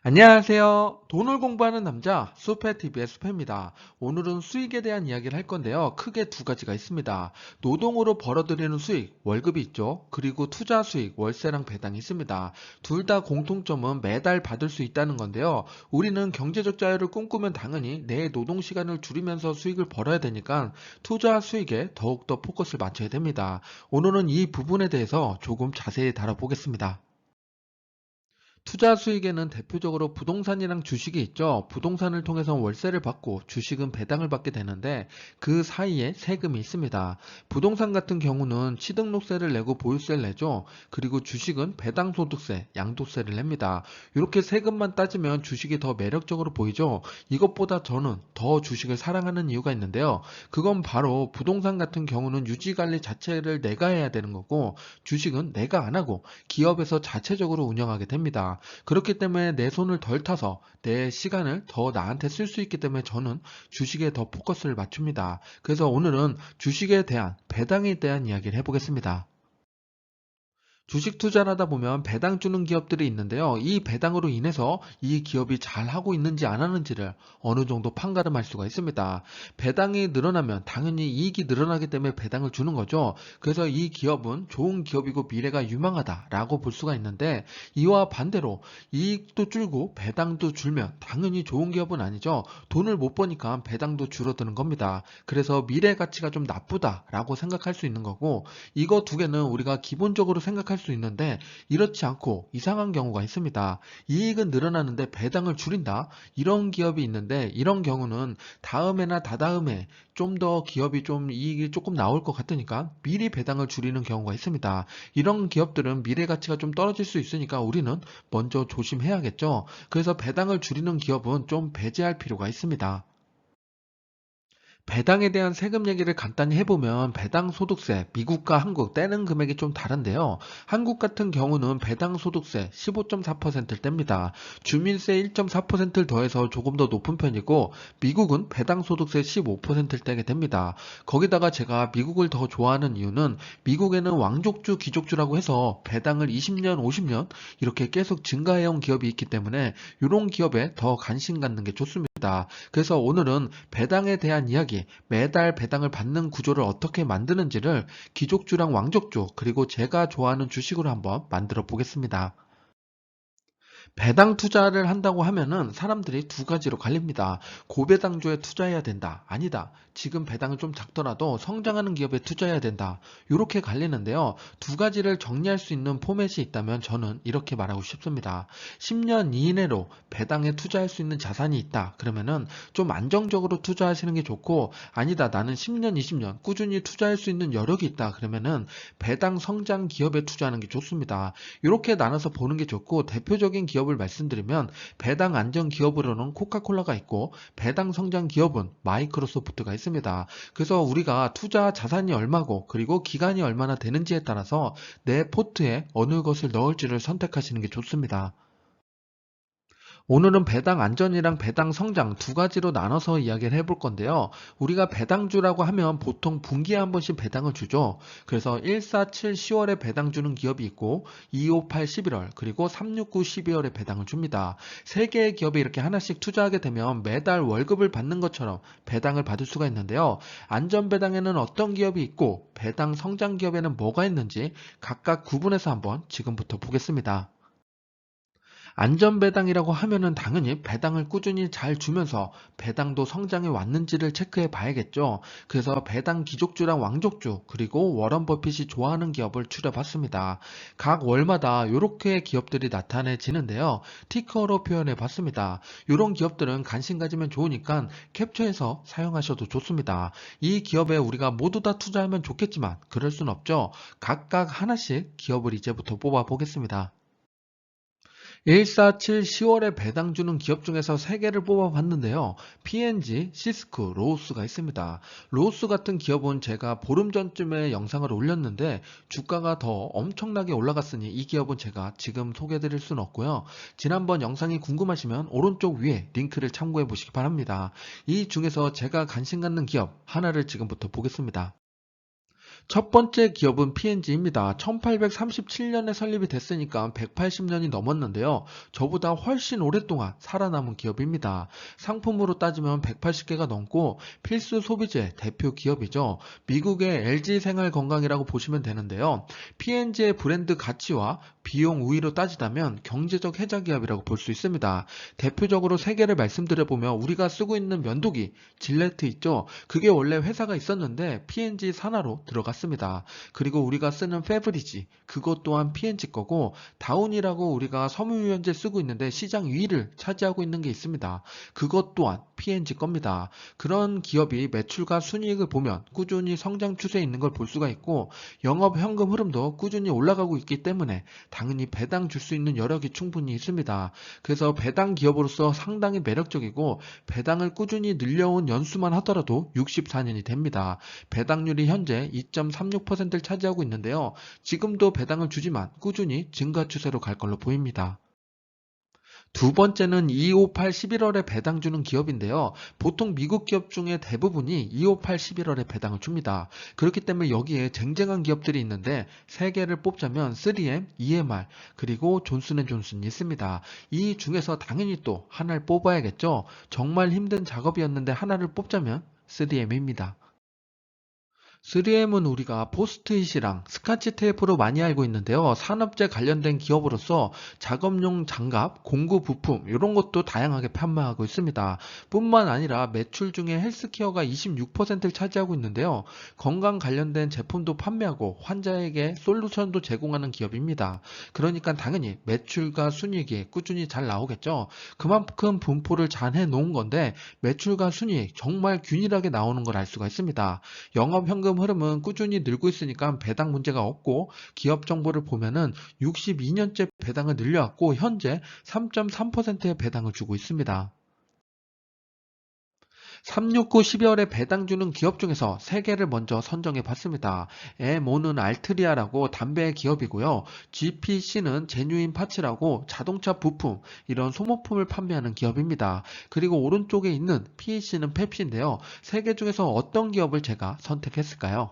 안녕하세요. 돈을 공부하는 남자 수페TV의 수페입니다. 오늘은 수익에 대한 이야기를 할 건데요. 크게 두 가지가 있습니다. 노동으로 벌어들이는 수익, 월급이 있죠. 그리고 투자 수익, 월세랑 배당이 있습니다. 둘 다 공통점은 매달 받을 수 있다는 건데요. 우리는 경제적 자유를 꿈꾸면 당연히 내 노동 시간을 줄이면서 수익을 벌어야 되니까 투자 수익에 더욱더 포커스를 맞춰야 됩니다. 오늘은 이 부분에 대해서 조금 자세히 다뤄보겠습니다. 투자 수익에는 대표적으로 부동산이랑 주식이 있죠. 부동산을 통해서 월세를 받고 주식은 배당을 받게 되는데 그 사이에 세금이 있습니다. 부동산 같은 경우는 취등록세를 내고 보유세를 내죠. 그리고 주식은 배당소득세, 양도세를 냅니다. 이렇게 세금만 따지면 주식이 더 매력적으로 보이죠. 이것보다 저는 더 주식을 사랑하는 이유가 있는데요. 그건 바로 부동산 같은 경우는 유지관리 자체를 내가 해야 되는 거고 주식은 내가 안 하고 기업에서 자체적으로 운영하게 됩니다. 그렇기 때문에 내 손을 덜 타서 내 시간을 더 나한테 쓸 수 있기 때문에 저는 주식에 더 포커스를 맞춥니다. 그래서 오늘은 주식에 대한 배당에 대한 이야기를 해보겠습니다. 주식 투자를 하다 보면 배당 주는 기업들이 있는데요. 이 배당으로 인해서 이 기업이 잘 하고 있는지 안 하는지를 어느 정도 판가름할 수가 있습니다. 배당이 늘어나면 당연히 이익이 늘어나기 때문에 배당을 주는 거죠. 그래서 이 기업은 좋은 기업이고 미래가 유망하다라고 볼 수가 있는데 이와 반대로 이익도 줄고 배당도 줄면 당연히 좋은 기업은 아니죠. 돈을 못 버니까 배당도 줄어드는 겁니다. 그래서 미래 가치가 좀 나쁘다라고 생각할 수 있는 거고 이거 두 개는 우리가 기본적으로 생각할 수 있는데 이렇지 않고 이상한 경우가 있습니다. 이익은 늘어나는데 배당을 줄인다? 이런 기업이 있는데 이런 경우는 다음해나 다다음해 좀 더 기업이 좀 이익이 조금 나올 것 같으니까 미리 배당을 줄이는 경우가 있습니다. 이런 기업들은 미래 가치가 좀 떨어질 수 있으니까 우리는 먼저 조심해야겠죠. 그래서 배당을 줄이는 기업은 좀 배제할 필요가 있습니다. 배당에 대한 세금 얘기를 간단히 해보면 배당 소득세, 미국과 한국 떼는 금액이 좀 다른데요. 한국 같은 경우는 배당 소득세 15.4%를 뗍니다. 주민세 1.4%를 더해서 조금 더 높은 편이고 미국은 배당 소득세 15%를 떼게 됩니다. 거기다가 제가 미국을 더 좋아하는 이유는 미국에는 왕족주, 귀족주라고 해서 배당을 20년, 50년 이렇게 계속 증가해온 기업이 있기 때문에 이런 기업에 더 관심 갖는 게 좋습니다. 그래서 오늘은 배당에 대한 이야기, 매달 배당을 받는 구조를 어떻게 만드는지를 귀족주랑 왕족주, 그리고 제가 좋아하는 주식으로 한번 만들어 보겠습니다. 배당 투자를 한다고 하면은 사람들이 두 가지로 갈립니다. 고배당주에 투자해야 된다. 아니다. 지금 배당은 좀 작더라도 성장하는 기업에 투자해야 된다. 이렇게 갈리는데요. 두 가지를 정리할 수 있는 포맷이 있다면 저는 이렇게 말하고 싶습니다. 10년 이내로 배당에 투자할 수 있는 자산이 있다. 그러면은 좀 안정적으로 투자하시는 게 좋고 아니다. 나는 10년, 20년 꾸준히 투자할 수 있는 여력이 있다. 그러면은 배당 성장 기업에 투자하는 게 좋습니다. 이렇게 나눠서 보는 게 좋고 대표적인 기업을 말씀드리면 배당 안정 기업으로는 코카콜라가 있고 배당 성장 기업은 마이크로소프트가 있습니다. 그래서 우리가 투자 자산이 얼마고 그리고 기간이 얼마나 되는지에 따라서 내 포트에 어느 것을 넣을지를 선택하시는 게 좋습니다. 오늘은 배당 안전이랑 배당 성장 두 가지로 나눠서 이야기를 해볼 건데요. 우리가 배당주라고 하면 보통 분기에 한 번씩 배당을 주죠. 그래서 147 10월에 배당 주는 기업이 있고 258 11월 그리고 369 12월에 배당을 줍니다. 세 개의 기업에 이렇게 하나씩 투자하게 되면 매달 월급을 받는 것처럼 배당을 받을 수가 있는데요. 안전배당에는 어떤 기업이 있고 배당 성장 기업에는 뭐가 있는지 각각 구분해서 한번 지금부터 보겠습니다. 안전배당이라고 하면은 당연히 배당을 꾸준히 잘 주면서 배당도 성장해 왔는지를 체크해 봐야겠죠. 그래서 배당 귀족주랑 왕족주 그리고 워런 버핏이 좋아하는 기업을 추려봤습니다. 각 월마다 이렇게 기업들이 나타내지는데요. 티커로 표현해 봤습니다. 이런 기업들은 관심 가지면 좋으니까 캡처해서 사용하셔도 좋습니다. 이 기업에 우리가 모두 다 투자하면 좋겠지만 그럴 순 없죠. 각각 하나씩 기업을 이제부터 뽑아 보겠습니다. 147 10월에 배당 주는 기업 중에서 3개를 뽑아봤는데요. P&G, 시스코, 로우스가 있습니다. 로우스 같은 기업은 제가 보름 전쯤에 영상을 올렸는데 주가가 더 엄청나게 올라갔으니 이 기업은 제가 지금 소개해드릴 수는 없고요. 지난번 영상이 궁금하시면 오른쪽 위에 링크를 참고해 보시기 바랍니다. 이 중에서 제가 관심 갖는 기업 하나를 지금부터 보겠습니다. 첫 번째 기업은 P&G입니다. 1837년에 설립이 됐으니까 180년이 넘었는데요. 저보다 훨씬 오랫동안 살아남은 기업입니다. 상품으로 따지면 180개가 넘고 필수 소비재 대표 기업이죠. 미국의 LG 생활 건강이라고 보시면 되는데요. P&G의 브랜드 가치와 비용 우위로 따지다면 경제적 혜자 기업이라고 볼 수 있습니다. 대표적으로 세 개를 말씀드려보면 우리가 쓰고 있는 면도기, 질레트 있죠. 그게 원래 회사가 있었는데 P&G 산하로 들어갔습니다. 그리고 우리가 쓰는 페브리지, 그것 또한 P&G 거고, 다운이라고 우리가 섬유유연제 쓰고 있는데 시장 2위를 차지하고 있는 게 있습니다. 그것 또한 P&G 겁니다. 그런 기업이 매출과 순이익을 보면 꾸준히 성장 추세에 있는 걸 볼 수가 있고, 영업 현금 흐름도 꾸준히 올라가고 있기 때문에 당연히 배당 줄 수 있는 여력이 충분히 있습니다. 그래서 배당 기업으로서 상당히 매력적이고, 배당을 꾸준히 늘려온 연수만 하더라도 64년이 됩니다. 배당률이 현재 2.36%를 차지하고 있는데요. 지금도 배당을 주지만 꾸준히 증가 추세로 갈 걸로 보입니다. 두 번째는 258 11월에 배당 주는 기업인데요. 보통 미국 기업 중에 대부분이 258 11월에 배당을 줍니다. 그렇기 때문에 여기에 쟁쟁한 기업들이 있는데 세 개를 뽑자면 3M, EMR, 그리고 존슨앤존슨이 있습니다. 이 중에서 당연히 또 하나를 뽑아야겠죠. 정말 힘든 작업이었는데 하나를 뽑자면 3M입니다. 3M은 우리가 포스트잇이랑 스카치 테이프로 많이 알고 있는데요. 산업재 관련된 기업으로서 작업용 장갑, 공구 부품 이런 것도 다양하게 판매하고 있습니다. 뿐만 아니라 매출 중에 헬스케어가 26%를 차지하고 있는데요. 건강 관련된 제품도 판매하고 환자에게 솔루션도 제공하는 기업입니다. 그러니까 당연히 매출과 순이익이 꾸준히 잘 나오겠죠. 그만큼 분포를 잘 해놓은 건데 매출과 순이익 정말 균일하게 나오는 걸 알 수가 있습니다. 영업 현금 흐름은 꾸준히 늘고 있으니까 배당 문제가 없고 기업 정보를 보면은 62년째 배당을 늘려왔고 현재 3.3%의 배당을 주고 있습니다. 369 12월에 배당 주는 기업 중에서 3개를 먼저 선정해 봤습니다. M5는 알트리아라고 담배 기업이고요. GPC는 제뉴인 파츠라고 자동차 부품, 이런 소모품을 판매하는 기업입니다. 그리고 오른쪽에 있는 PEC는 펩시인데요. 3개 중에서 어떤 기업을 제가 선택했을까요?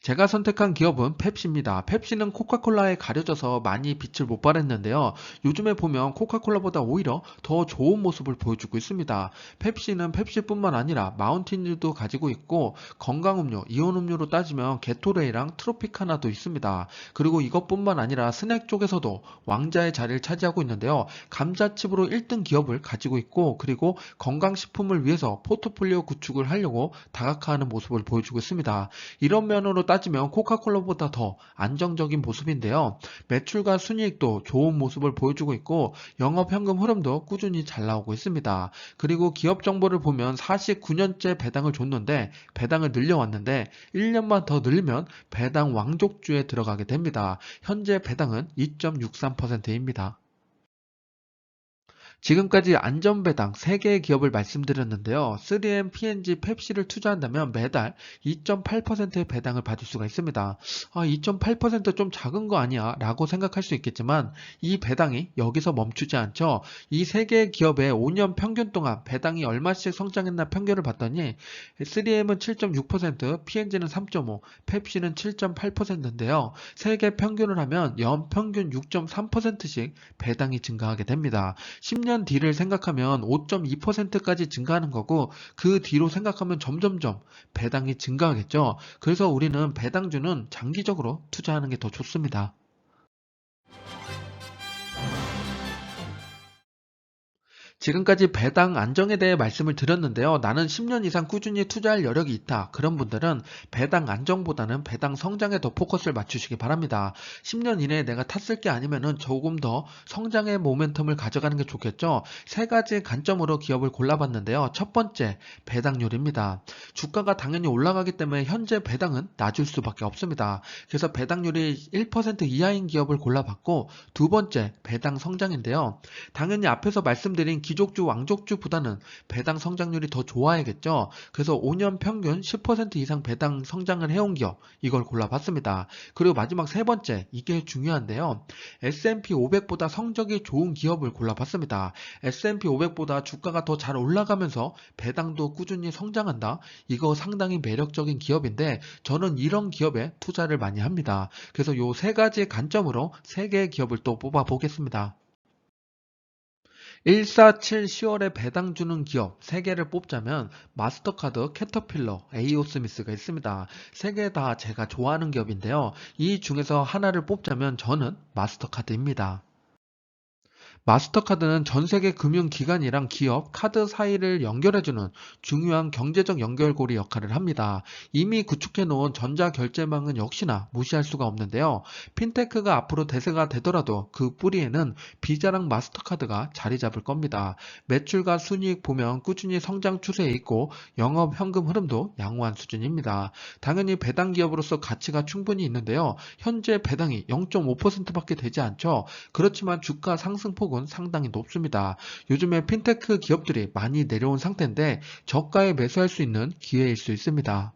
제가 선택한 기업은 펩시입니다. 펩시는 코카콜라에 가려져서 많이 빛을 못 발했는데요. 요즘에 보면 코카콜라보다 오히려 더 좋은 모습을 보여주고 있습니다. 펩시는 펩시뿐만 아니라 마운틴듀도 가지고 있고 건강음료, 이온음료로 따지면 게토레이랑 트로피카나도 있습니다. 그리고 이것뿐만 아니라 스낵 쪽에서도 왕자의 자리를 차지하고 있는데요. 감자칩으로 1등 기업을 가지고 있고 그리고 건강식품을 위해서 포트폴리오 구축을 하려고 다각화하는 모습을 보여주고 있습니다. 이런 면으로 따지면 코카콜라보다 더 안정적인 모습인데요. 매출과 순이익도 좋은 모습을 보여주고 있고 영업 현금 흐름도 꾸준히 잘 나오고 있습니다. 그리고 기업 정보를 보면 49년째 배당을 줬는데 배당을 늘려왔는데 1년만 더 늘리면 배당 왕족주에 들어가게 됩니다. 현재 배당은 2.63%입니다. 지금까지 안전배당 3개의 기업을 말씀드렸는데요. 3M, P&G, 펩시를 투자한다면 매달 2.8%의 배당을 받을 수가 있습니다. 2.8%좀 작은 거 아니야? 라고 생각할 수 있겠지만 이 배당이 여기서 멈추지 않죠. 이 3개의 기업의 5년 평균 동안 배당이 얼마씩 성장했나 평균을 봤더니 3M은 7.6%, P&G는 3.5%, 펩시는 7.8%인데요. 3개 평균을 하면 연평균 6.3%씩 배당이 증가하게 됩니다. 10년 뒤를 생각하면 5.2%까지 증가하는 거고 그 뒤로 생각하면 점점점 배당이 증가하겠죠. 그래서 우리는 배당주는 장기적으로 투자하는 게 더 좋습니다. 지금까지 배당 안정에 대해 말씀을 드렸는데요. 나는 10년 이상 꾸준히 투자할 여력이 있다. 그런 분들은 배당 안정보다는 배당 성장에 더 포커스를 맞추시기 바랍니다. 10년 이내에 내가 탔을 게 아니면은 조금 더 성장의 모멘텀을 가져가는 게 좋겠죠. 세 가지 관점으로 기업을 골라봤는데요. 첫 번째, 배당률입니다. 주가가 당연히 올라가기 때문에 현재 배당은 낮을 수밖에 없습니다. 그래서 배당률이 1% 이하인 기업을 골라봤고 두 번째, 배당 성장인데요. 당연히 앞에서 말씀드린 귀족주, 왕족주보다는 배당 성장률이 더 좋아야겠죠. 그래서 5년 평균 10% 이상 배당 성장을 해온 기업, 이걸 골라봤습니다. 그리고 마지막 세 번째, 이게 중요한데요. S&P 500보다 성적이 좋은 기업을 골라봤습니다. S&P 500보다 주가가 더 잘 올라가면서 배당도 꾸준히 성장한다. 이거 상당히 매력적인 기업인데 저는 이런 기업에 투자를 많이 합니다. 그래서 요 세 가지 관점으로 세 개의 기업을 또 뽑아 보겠습니다. 147 10월에 배당 주는 기업 3개를 뽑자면 마스터카드, 캐터필러, 에이오스미스가 있습니다. 3개 다 제가 좋아하는 기업인데요. 이 중에서 하나를 뽑자면 저는 마스터카드입니다. 마스터카드는 전 세계 금융기관이랑 기업, 카드 사이를 연결해주는 중요한 경제적 연결고리 역할을 합니다. 이미 구축해놓은 전자결제망은 역시나 무시할 수가 없는데요. 핀테크가 앞으로 대세가 되더라도 그 뿌리에는 비자랑 마스터카드가 자리 잡을 겁니다. 매출과 순이익 보면 꾸준히 성장 추세에 있고 영업 현금 흐름도 양호한 수준입니다. 당연히 배당 기업으로서 가치가 충분히 있는데요. 현재 배당이 0.5%밖에 되지 않죠. 그렇지만 주가 상승폭은 상당히 높습니다. 요즘에 핀테크 기업들이 많이 내려온 상태인데 저가에 매수할 수 있는 기회일 수 있습니다.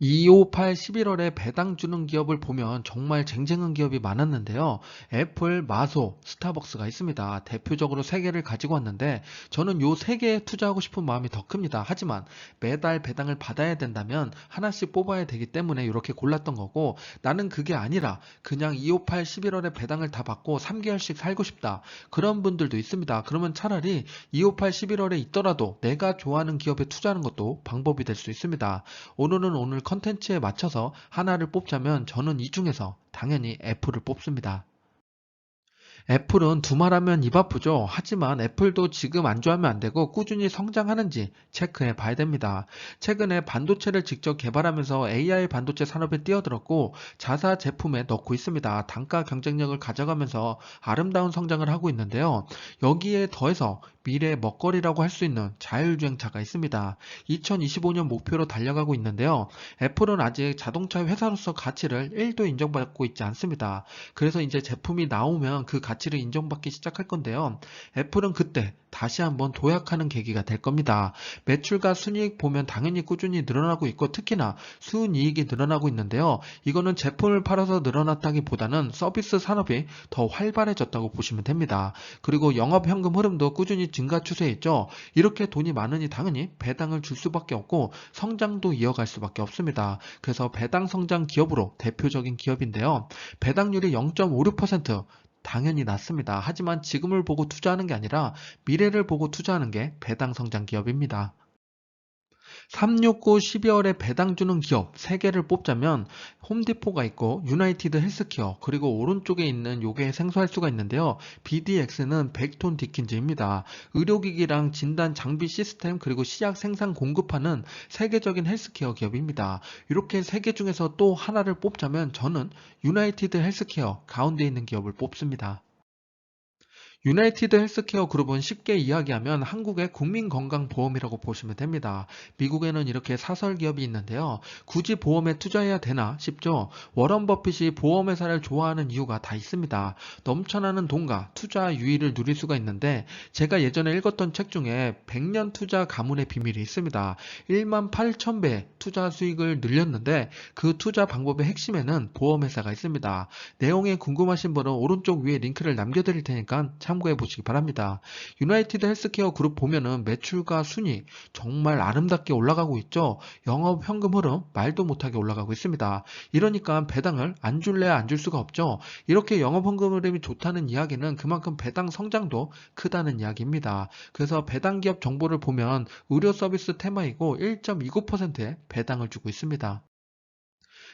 258 11월에 배당 주는 기업을 보면 정말 쟁쟁한 기업이 많았는데요. 애플, 마소, 스타벅스가 있습니다. 대표적으로 3개를 가지고 왔는데 저는 요 3개에 투자하고 싶은 마음이 더 큽니다. 하지만 매달 배당을 받아야 된다면 하나씩 뽑아야 되기 때문에 이렇게 골랐던 거고 나는 그게 아니라 그냥 258 11월에 배당을 다 받고 3개월씩 살고 싶다. 그런 분들도 있습니다. 그러면 차라리 258 11월에 있더라도 내가 좋아하는 기업에 투자하는 것도 방법이 될 수 있습니다. 오늘은 오늘 컨텐츠에 맞춰서 하나를 뽑자면 저는 이 중에서 당연히 애플을 뽑습니다. 애플은 두말하면 입 아프죠. 하지만 애플도 지금 안주하면 안 되고 꾸준히 성장하는지 체크해 봐야 됩니다. 최근에 반도체를 직접 개발하면서 AI 반도체 산업에 뛰어들었고 자사 제품에 넣고 있습니다. 단가 경쟁력을 가져가면서 아름다운 성장을 하고 있는데요. 여기에 더해서 미래 먹거리라고 할 수 있는 자율주행차가 있습니다. 2025년 목표로 달려가고 있는데요. 애플은 아직 자동차 회사로서 가치를 1도 인정받고 있지 않습니다. 그래서 이제 제품이 나오면 그 가치를 인정받기 시작할 건데요. 애플은 그때 다시 한번 도약하는 계기가 될 겁니다. 매출과 순이익 보면 당연히 꾸준히 늘어나고 있고 특히나 순이익이 늘어나고 있는데요. 이거는 제품을 팔아서 늘어났다기보다는 서비스 산업이 더 활발해졌다고 보시면 됩니다. 그리고 영업현금 흐름도 꾸준히 증가 추세에 있죠. 이렇게 돈이 많으니 당연히 배당을 줄 수밖에 없고 성장도 이어갈 수밖에 없습니다. 그래서 배당 성장 기업으로 대표적인 기업인데요. 배당률이 0.56%, 당연히 낮습니다. 하지만 지금을 보고 투자하는 게 아니라 미래를 보고 투자하는 게 배당 성장 기업입니다. 369 12월에 배당 주는 기업 3개를 뽑자면 홈디포가 있고 유나이티드 헬스케어 그리고 오른쪽에 있는 요게 생소할 수가 있는데요. BDX는 벡톤 디킨즈입니다. 의료기기랑 진단 장비 시스템 그리고 시약 생산 공급하는 세계적인 헬스케어 기업입니다. 이렇게 3개 중에서 또 하나를 뽑자면 저는 유나이티드 헬스케어 가운데 있는 기업을 뽑습니다. 유나이티드 헬스케어 그룹은 쉽게 이야기하면 한국의 국민건강보험이라고 보시면 됩니다. 미국에는 이렇게 사설 기업이 있는데요. 굳이 보험에 투자해야 되나 싶죠. 워런 버핏이 보험회사를 좋아하는 이유가 다 있습니다. 넘쳐나는 돈과 투자 유의를 누릴 수가 있는데 제가 예전에 읽었던 책 중에 100년 투자 가문의 비밀이 있습니다. 1만 8천 배 투자 수익을 늘렸는데 그 투자 방법의 핵심에는 보험회사가 있습니다. 내용에 궁금하신 분은 오른쪽 위에 링크를 남겨드릴 테니까 참고해 보시기 바랍니다. 유나이티드 헬스케어 그룹 보면은 매출과 순위 정말 아름답게 올라가고 있죠. 영업 현금 흐름 말도 못하게 올라가고 있습니다. 이러니까 배당을 안 줄래야 안 줄 수가 없죠. 이렇게 영업 현금 흐름이 좋다는 이야기는 그만큼 배당 성장도 크다는 이야기입니다. 그래서 배당 기업 정보를 보면 의료 서비스 테마이고 1.29%의 배당을 주고 있습니다.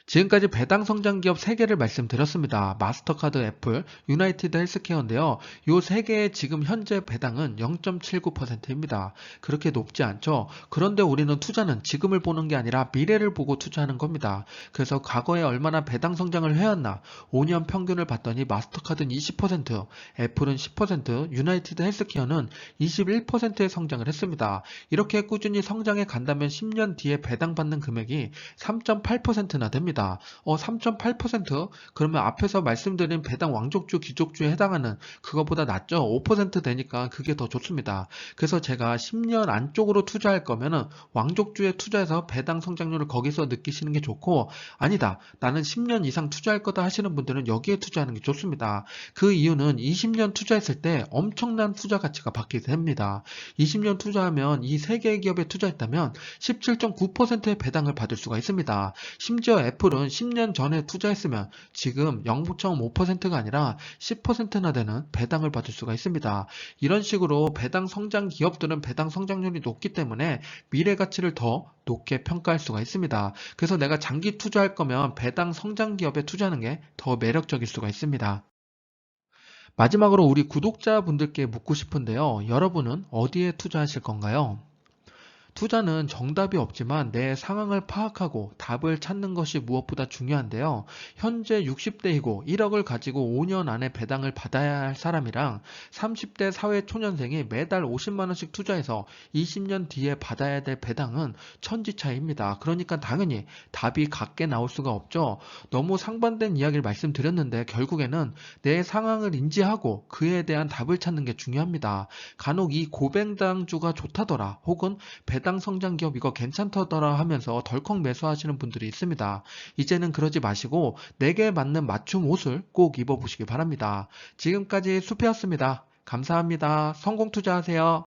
지금까지 배당 성장 기업 3개를 말씀드렸습니다. 마스터카드, 애플, 유나이티드 헬스케어인데요. 이 3개의 지금 현재 배당은 0.79%입니다. 그렇게 높지 않죠? 그런데 우리는 투자는 지금을 보는 게 아니라 미래를 보고 투자하는 겁니다. 그래서 과거에 얼마나 배당 성장을 해왔나 5년 평균을 봤더니 마스터카드는 20%, 애플은 10%, 유나이티드 헬스케어는 21%의 성장을 했습니다. 이렇게 꾸준히 성장해 간다면 10년 뒤에 배당받는 금액이 3.8%나 됩니다. 나옵니다. 3.8%? 그러면 앞에서 말씀드린 배당 왕족주, 귀족주에 해당하는 그거보다 낮죠? 5% 되니까 그게 더 좋습니다. 그래서 제가 10년 안쪽으로 투자할 거면은 왕족주에 투자해서 배당 성장률을 거기서 느끼시는 게 좋고, 아니다, 나는 10년 이상 투자할 거다 하시는 분들은 여기에 투자하는 게 좋습니다. 그 이유는 20년 투자했을 때 엄청난 투자 가치가 받게 됩니다. 20년 투자하면 이 3개의 기업에 투자했다면 17.9%의 배당을 받을 수가 있습니다. 심지어 애플은 10년 전에 투자했으면 지금 0.5%가 아니라 10%나 되는 배당을 받을 수가 있습니다. 이런 식으로 배당 성장 기업들은 배당 성장률이 높기 때문에 미래 가치를 더 높게 평가할 수가 있습니다. 그래서 내가 장기 투자할 거면 배당 성장 기업에 투자하는 게 더 매력적일 수가 있습니다. 마지막으로 우리 구독자분들께 묻고 싶은데요. 여러분은 어디에 투자하실 건가요? 투자는 정답이 없지만 내 상황을 파악하고 답을 찾는 것이 무엇보다 중요한데요. 현재 60대이고 1억을 가지고 5년 안에 배당을 받아야 할 사람이랑 30대 사회 초년생이 매달 50만 원씩 투자해서 20년 뒤에 받아야 될 배당은 천지 차이입니다. 그러니까 당연히 답이 같게 나올 수가 없죠. 너무 상반된 이야기를 말씀드렸는데 결국에는 내 상황을 인지하고 그에 대한 답을 찾는 게 중요합니다. 간혹 이 고배당주가 좋다더라 혹은 배당 성장 기업 이거 괜찮다더라 하면서 덜컥 매수하시는 분들이 있습니다. 이제는 그러지 마시고 내게 맞는 맞춤 옷을 꼭 입어보시기 바랍니다. 지금까지 수피였습니다. 감사합니다. 성공 투자하세요.